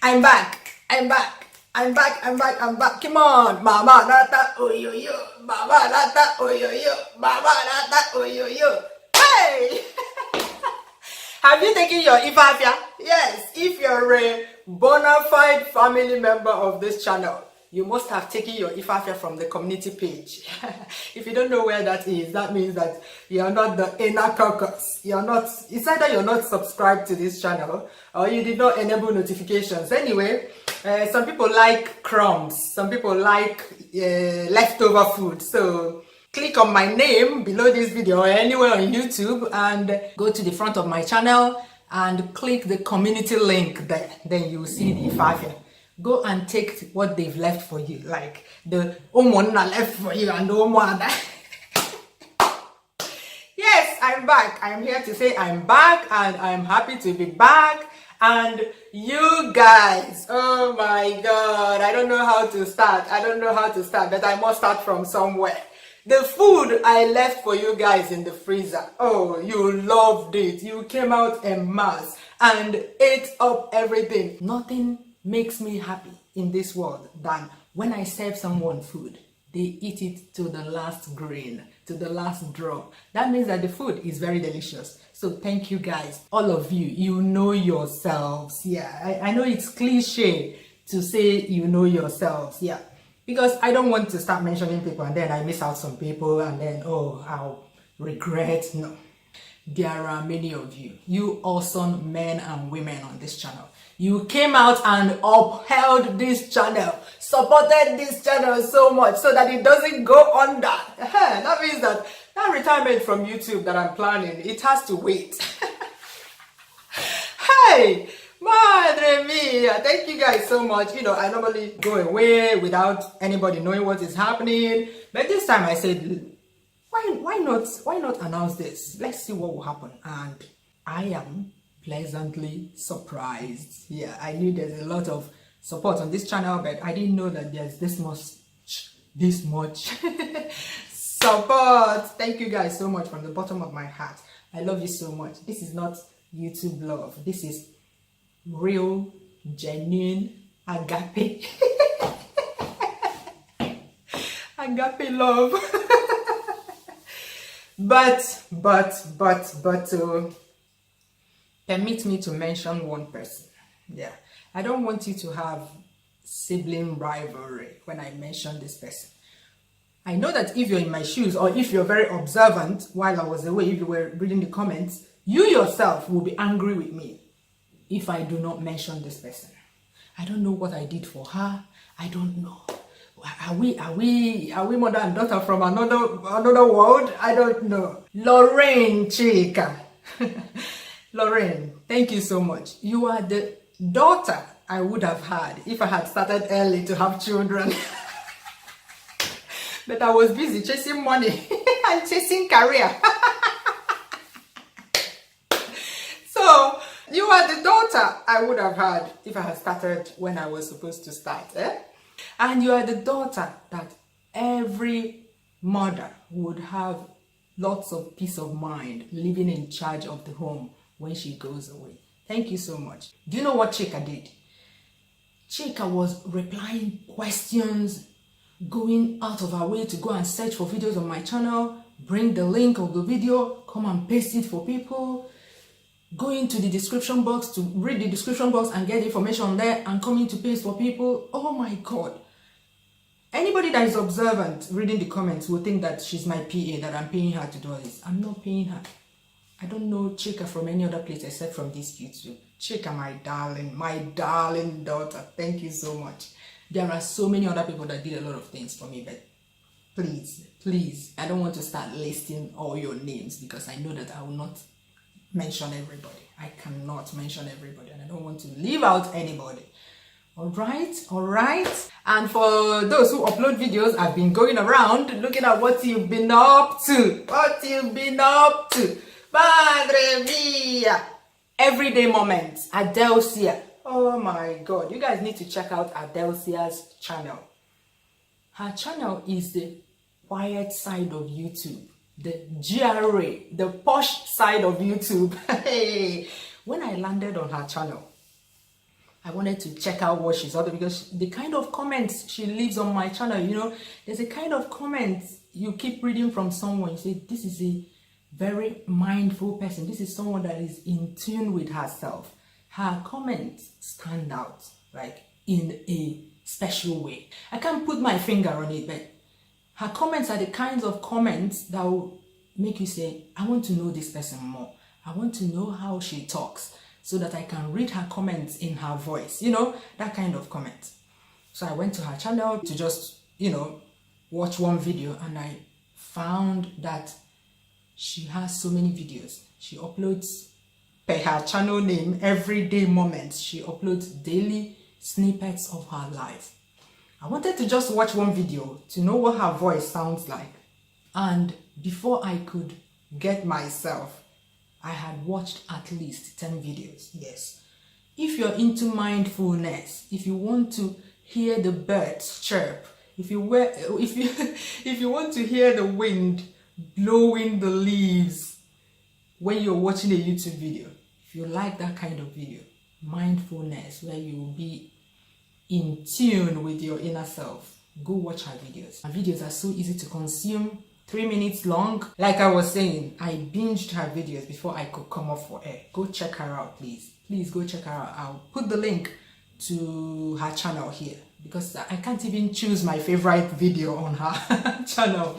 I'm back. I'm back. I'm back. I'm back. I'm back. Come on, Mama Nata, oh yo yo. Mama Nata, oh yo yo. Mama Nata, oh yo yo. Hey! Have you taken your Ifafia? Yes, if you're a bona fide family member of this channel, you must have taken your Ifafia from the community page. If you don't know where that is, that means that you're not the inner caucus. It's either you're not subscribed to this channel or you did not enable notifications. Anyway, some people like crumbs, some people like leftover food. So click on my name below this video or anywhere on YouTube and go to the front of my channel and click the community link there. Then you will see the Ifafia. Go and take what they've left for you, like the Omona left for you and the Omona. Yes, I'm back. I'm here to say I'm back and I'm happy to be back. And you guys, oh my God, I don't know how to start. But I must start from somewhere. The food I left for you guys in the freezer, oh, you loved it. You came out en masse and ate up everything. Nothing makes me happy in this world than when I serve someone food, they eat it to the last grain, to the last drop. That means that the food is very delicious. So thank you guys, all of you. You know yourselves. Yeah, I know it's cliche to say you know yourselves. Yeah, because I don't want to start mentioning people and then I miss out some people and then, oh, I'll regret. No, there are many of you, you awesome men and women on this channel. You came out and upheld this channel, supported this channel so much so that it doesn't go under. That means that retirement from YouTube that I'm planning, it has to wait. Hey, madre mia, thank you guys so much. You know, I normally go away without anybody knowing what is happening. But this time I said, why not announce this? Let's see what will happen. And I am pleasantly surprised. Yeah, I knew there's a lot of support on this channel, but I didn't know that there's this much support. Thank you guys so much from the bottom of my heart. I love you so much. This is not YouTube love. This is real, genuine, agape. Agape love. But permit me to mention one person. Yeah, I don't want you to have sibling rivalry when I mention this person. I know that if you're in my shoes or if you're very observant while I was away, if you were reading the comments, you yourself will be angry with me if I do not mention this person. I don't know what I did for her. I don't know. Are we mother and daughter from another world? I don't know. Lorraine Chica. Lorraine, thank you so much. You are the daughter I would have had if I had started early to have children. But I was busy chasing money and chasing career. So, you are the daughter I would have had if I had started when I was supposed to start. And you are the daughter that every mother would have lots of peace of mind living in charge of the home when she goes away. Thank you so much. Do you know what Chika did? Chika was replying questions, going out of her way to go and search for videos on my channel, bring the link of the video, come and paste it for people, go into the description box to read the description box and get information there and coming to paste for people. Oh my God. Anybody that is observant reading the comments will think that she's my PA, that I'm paying her to do all this. I'm not paying her. I don't know Chika from any other place except from this YouTube. Chika, my darling daughter. Thank you so much. There are so many other people that did a lot of things for me, but please, I don't want to start listing all your names because I know that I will not mention everybody. I cannot mention everybody and I don't want to leave out anybody. All right. And for those who upload videos, I've been going around looking at what you've been up to. Madre mia. Everyday moments. Adelcia. Oh my God. You guys need to check out Adelcia's channel. Her channel is the quiet side of YouTube. The GRA, the posh side of YouTube. Hey. When I landed on her channel, I wanted to check out what she's up to, because the kind of comments she leaves on my channel, you know, there's a kind of comments you keep reading from someone. You say, this is a very mindful person. This is someone that is in tune with herself. Her comments stand out, like in a special way. I can't put my finger on it, but her comments are the kinds of comments that will make you say, I want to know this person more. I want to know how she talks so that I can read her comments in her voice. You know, that kind of comment. So I went to her channel to just, you know, watch one video, and I found that she has so many videos. She uploads per her channel name, everyday moments. She uploads daily snippets of her life. I wanted to just watch one video to know what her voice sounds like. And before I could get myself, I had watched at least 10 videos. Yes. If you're into mindfulness, if you want to hear the birds chirp, if you want to hear the wind blowing the leaves when you're watching a YouTube video, if you like that kind of video, mindfulness, where you will be in tune with your inner self, go watch her videos. Her videos are so easy to consume, 3 minutes long. Like I was saying, I binged her videos before I could come off for air. Go check her out, please. Please go check her out. I'll put the link to her channel here, because I can't even choose my favorite video on her channel.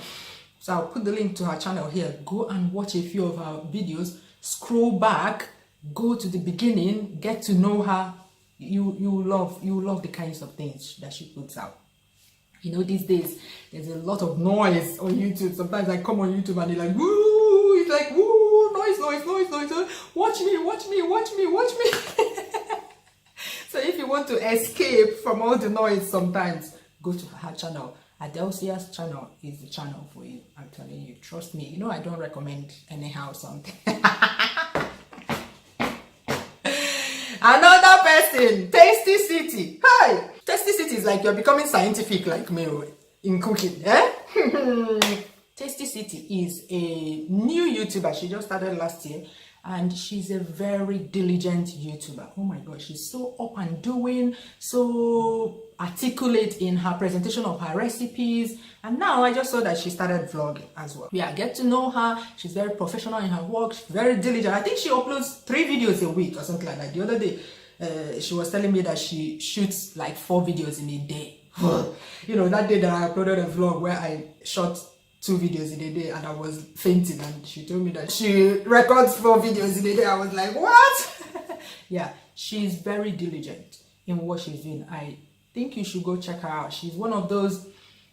So I'll put the link to her channel here. Go and watch a few of her videos. Scroll back, go to the beginning, get to know her. You love the kinds of things that she puts out. You know, these days there's a lot of noise on YouTube. Sometimes I come on YouTube and they're like, woo, it's like, woo, noise. Watch me. So if you want to escape from all the noise sometimes, go to her channel. Adelcia's channel is the channel for you. I'm telling you, trust me. You know, I don't recommend anyhow something. Another person, Tasty City. Hi! Tasty City is like you're becoming scientific like me in cooking, eh? Tasty City is a new YouTuber. She just started last year, and she's a very diligent YouTuber. Oh my God, she's so up and doing, so articulate in her presentation of her recipes. And now I just saw that she started vlogging as well. Yeah, get to know her. She's very professional in her work. She's very diligent. I think she uploads 3 videos a week or something like that. The other day, she was telling me that she shoots like 4 videos in a day. You know, that day that I uploaded a vlog where I shot 2 videos in a day and I was fainting, and she told me that she records 4 videos in a day. I was like, what? Yeah, she's very diligent in what she's doing. I think you should go check her out. She's one of those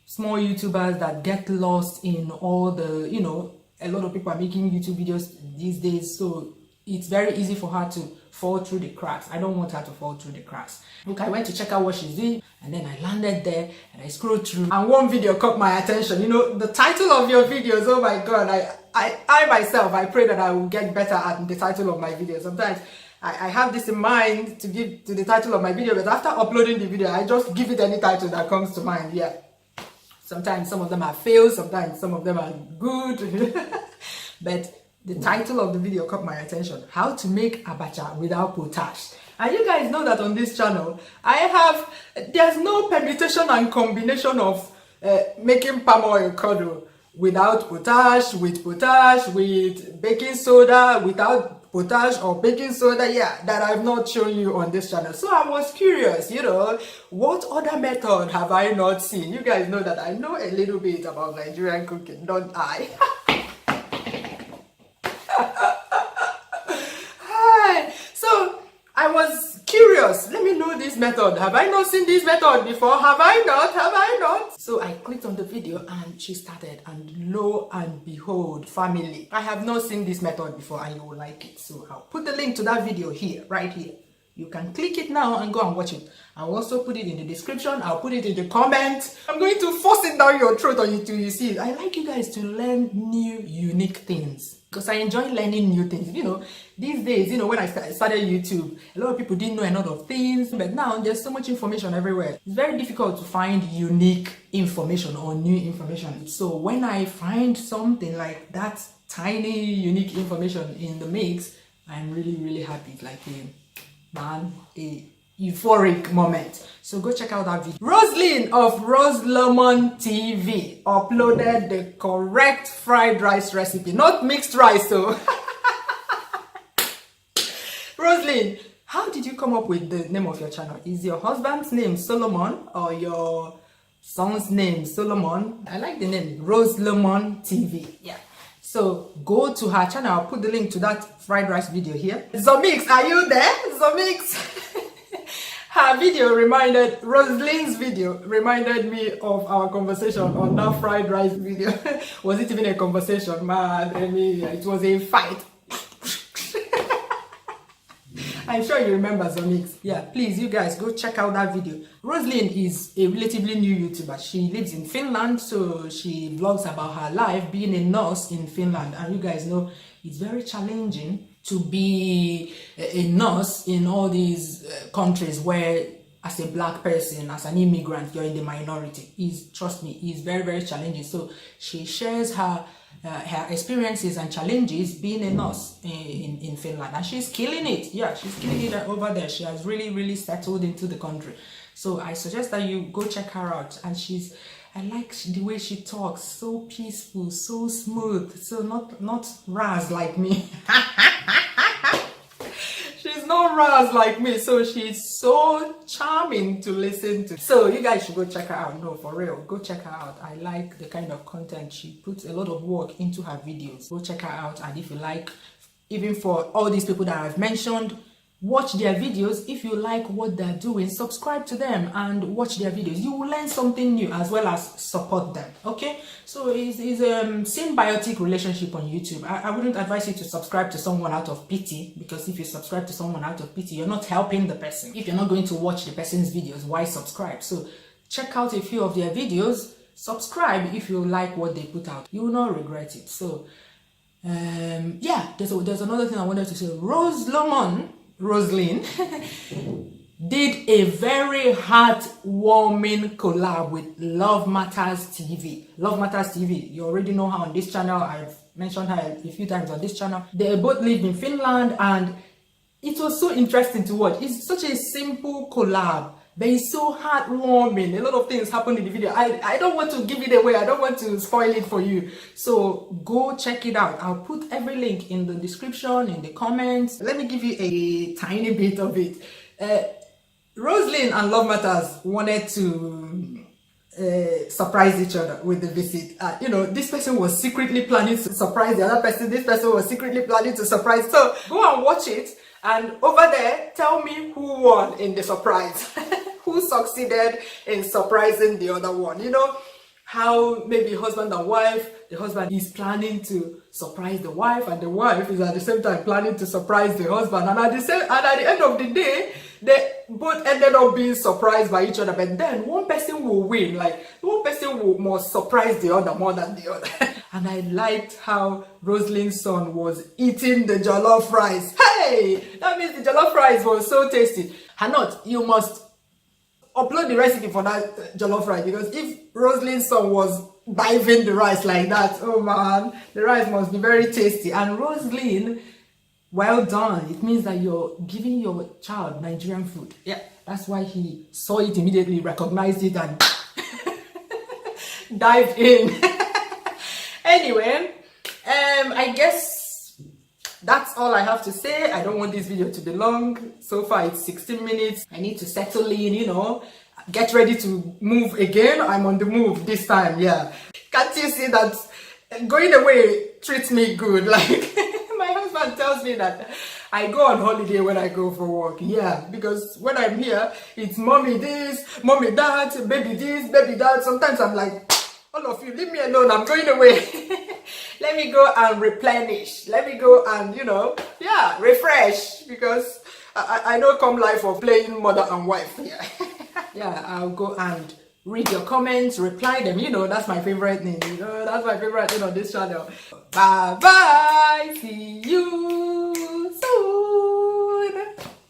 small YouTubers that get lost in all the, you know, a lot of people are making YouTube videos these days, so it's very easy for her to fall through the cracks. I don't want her to fall through the cracks. Look, I went to check out what she's doing, and then I landed there and I scrolled through, and one video caught my attention. You know, the title of your videos, oh my God, I myself, I pray that I will get better at the title of my videos. Sometimes I have this in mind to give to the title of my video, but after uploading the video, I just give it any title that comes to mind. Yeah. Sometimes some of them are fails, sometimes some of them are good. But the title of the video caught my attention. How to make abacha without potash. And you guys know that on this channel, there's no permutation and combination of making palm oil curdle without potash, with baking soda, without potash or baking soda, yeah, that I've not shown you on this channel. So I was curious, you know, what other method have I not seen? You guys know that I know a little bit about Nigerian cooking, don't I? Hi. So I was curious. Let me know this method. Have I not seen this method before? Have I not? So I clicked on the video and she started, and lo and behold, family, I have not seen this method before and you will like it. So I'll put the link to that video here, right here. You can click it now and go and watch it. I'll also put it in the description. I'll put it in the comments. I'm going to force it down your throat until you see it. I like you guys to learn new, unique things, because I enjoy learning new things. You know, these days, you know, when I started YouTube, a lot of people didn't know a lot of things, but now there's so much information everywhere. It's very difficult to find unique information or new information. So when I find something like that tiny, unique information in the mix, I'm really, really happy. Like, man, euphoric moment. So go check out that video. Roslyn of Rose Lemon TV uploaded the correct fried rice recipe, not mixed rice. So Roslyn, how did you come up with the name of your channel? Is your husband's name Solomon or your son's name Solomon? I like the name Rose Lemon TV. Yeah. So go to her channel. I'll put the link to that fried rice video here. Zomix, are you there? Zomix. Her video Roslyn's video reminded me of our conversation on that fried rice video. Was it even a conversation? Man, I mean, it was a fight. I'm sure you remember Zomix. Yeah, please, you guys, go check out that video. Roslyn is a relatively new YouTuber. She lives in Finland, so she vlogs about her life being a nurse in Finland. And you guys know it's very challenging to be a nurse in all these countries where, as a black person, as an immigrant, you're in the minority. Trust me, it's very, very challenging. So she shares her experiences and challenges being a nurse in Finland, and she's killing it. Yeah, she's killing it over there. She has really settled into the country. So I suggest that you go check her out. And I like the way she talks, so peaceful, so smooth, so not Raz like me. She's not Raz like me, so she's so charming to listen to. So you guys should go check her out. No, for real, go check her out. I like the kind of content. She puts a lot of work into her videos. Go check her out. And if you like, even for all these people that I've mentioned, watch their videos. If you like what they're doing, subscribe to them and watch their videos. You will learn something new as well as support them. Okay, so it's a symbiotic relationship on YouTube. I wouldn't advise you to subscribe to someone out of pity, because if you subscribe to someone out of pity, you're not helping the person. If you're not going to watch the person's videos, why subscribe? So check out a few of their videos, subscribe if you like what they put out. You will not regret it. So yeah, there's another thing I wanted to say. Roslyn did a very heartwarming collab with Love Matters TV. Love Matters TV, you already know her on this channel. I've mentioned her a few times on this channel. They both live in Finland, and it was so interesting to watch. It's such a simple collab, but it's so heartwarming. A lot of things happened in the video. I don't want to give it away. I don't want to spoil it for you. So go check it out. I'll put every link in the description, in the comments. Let me give you a tiny bit of it. Roslyn and Love Matters wanted to surprise each other with the visit. You know, this person was secretly planning to surprise the other person. This person was secretly planning to surprise. So go and watch it. And over there, tell me who won in the surprise. Who succeeded in surprising the other one. You know, how maybe husband and wife, the husband is planning to surprise the wife, and the wife is at the same time planning to surprise the husband. And at the end of the day, they both ended up being surprised by each other. But then one person will win. Like, one person will more surprise the other more than the other. And I liked how Roslyn's son was eating the jollof rice. Hey, that means the jollof rice was so tasty. Hanot, you must upload the recipe for that jollof rice, because if Roslyn's son was diving the rice like that, oh man, the rice must be very tasty. And Roslyn, well done. It means that you're giving your child Nigerian food. Yeah, that's why he saw it immediately, recognized it, and dived in. Anyway, I guess that's all I have to say. I don't want this video to be long. So far it's 16 minutes. I need to settle in, you know, get ready to move again. I'm on the move this time. Yeah, can't you see that going away treats me good? Like, my husband tells me that I go on holiday when I go for work. Yeah, because when I'm here, it's mommy this, mommy that, baby this, baby that. Sometimes I'm like, all of you, leave me alone, I'm going away. Let me go and replenish. Let me go and, you know, yeah, refresh. Because I know come life of playing mother and wife. Yeah, yeah, I'll go and read your comments, reply them. You know, that's my favorite thing. You know, that's my favorite thing on this channel. Bye bye. See you.